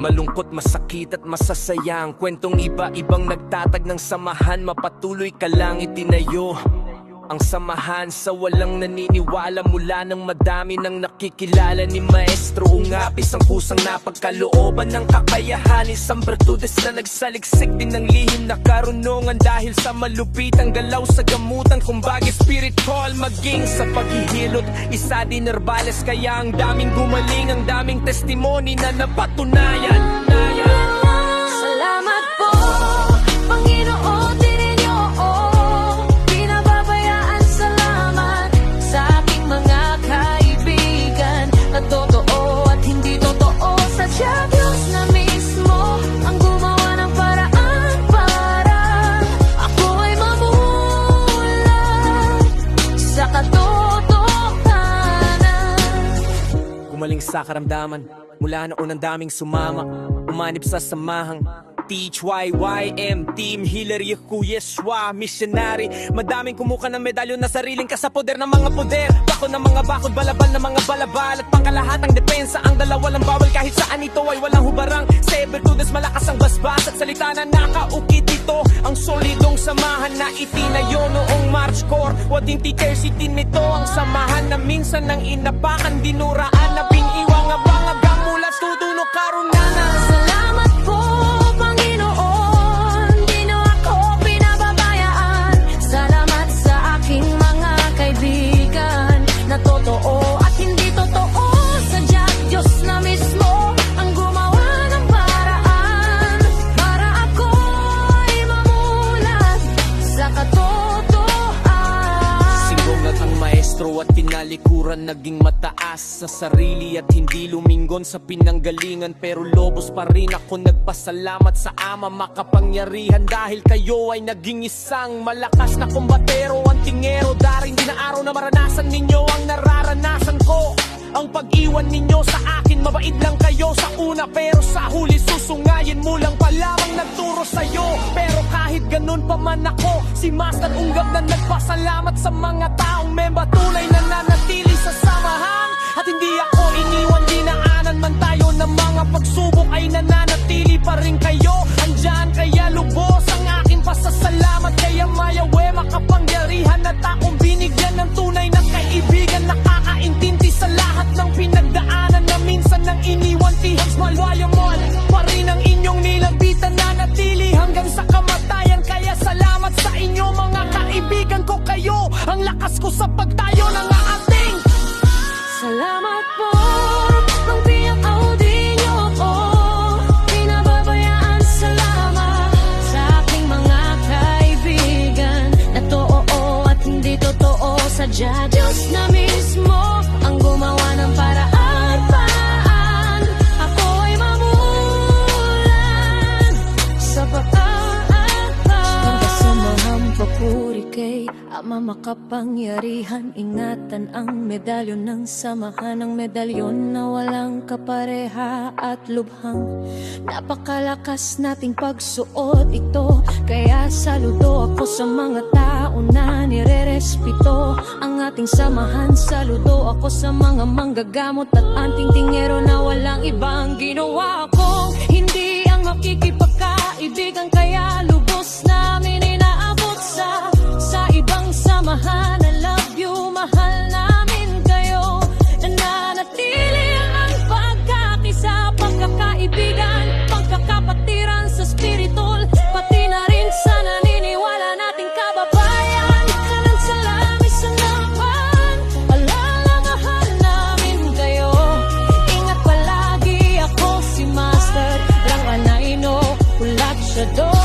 Malungkot, masakit at masasaya ang kwentong iba-ibang nagtatag ng samahan. Mapatuloy ka lang itinayo ang samahan sa walang naniniwala mula ng madami nang nakikilala ni Maestro. Ungapis ang pusang napagkalooban ng kakayahan, isang bertudes na nagsaliksik din ng lihim na karunungan dahil sa malupitang galaw sa gamutan. Kumbaga spiritual maging sa paghihilot, isa din herbales, kaya ang daming gumaling, ang daming testimony na napatunayan. Salamat po, Panginoon, tininyo pinababayaan. Salamat sa aking mga kaibigan na totoo at hindi totoo. Sadya Diyos na mismo ang gumawa ng paraan para ako ay mamulat sa katotohanan. Gumaling sa karamdaman mula noon ang daming sumama, umanib sa samahang THYYM, Team Healer, Yaku Yeshua, Missionary. Madaming kumuha ng medalyon na sariling kasapoder ng mga poder, bako ng mga bakod, balabal ng mga balabal at pangkalahatang depensa. Ang dalawa lang bawal kahit saan ito ay walang hubarang. Sebertudes, malakas ang basbas at salita na nakaukit ito. Ang solidong samahan na itinayo noong March Corps. Wading teacher city nito ang samahan na minsan nang inapakan, dinuraan na biniwang abang-abang mula tutunog karunanan. Salamat po, Panginoon, di niyo ako pinababayaan. Salamat sa aking mga kaibigan na totoo at hindi totoo. Sadya Diyos na mismo ang gumawa ng paraan para ako ay mamulat sa katotohanan. Singungat ang maestro at tinalikuran, naging mataas sa sarili at hindi lumingon sa pinanggalingan. Pero lobos pa rin ako nagpasalamat sa Ama makapangyarihan, dahil kayo ay naging isang malakas na kumbatero, antingero. Daring di na araw na maranasan ninyo ang nararanasan ko. Ang pag-iwan ninyo sa akin, mabait lang kayo sa una, pero sa huli susungayin mo lang pa lamang nagturo sa'yo. Pero kahit ganun pa man ako, si Master Unggab na nagpasalamat sa mga taong memba tunay na nanatili sa samahan. At hindi ako iniwan, dinaanan man tayo ng mga pagsubok ay nananatili pa rin kayo. Andyan kaya lubos ang aking pasasalamat, kaya mayawe makapangyarihan at akong binigyan ng tunay na kaibigan. Nakakaintindi sa lahat ng pinagdaanan na minsan nang iniwan, tihas malwaya mo pa rin ang inyong nilabitan, nanatili hanggang sa kamatayan. Kaya salamat sa inyo mga kaibigan ko, kayo ang lakas ko sa pagtayo ng ating. Salamat po, ang tiyak audi niyo pinababayaan. Salamat sa aking mga kaibigan na totoo at hindi totoo. Sadya Diyos na mismo ang gumawa ng paraan ako ay mamulat sa pagkasamahang papuri kay Ama makapangyarihan. Ingatan ang medalyon ng samahan, ang medalyon na walang kapareha at lubhang. Napakalakas nating pagsuot ito, kaya saludo ako sa mga tao na nire-respeto ang ating samahan. Saludo ako sa mga manggagamot at anting tingero na walang ibang ginawa ko, hindi ang makikipagkaibigan. Kaya lubos namin inaabot sa ibang samahan. I love you, mahal namin kayo. Nananatili ang pagkakisa, pagkakaibigan, pagkakapatiran sa spiritual, pati na rin sa naniniwala nating kababayan. Kanan sa langis sa naman, alala mahal namin kayo. Ingat palagi ako si Master Ranganaino, ulat siya do.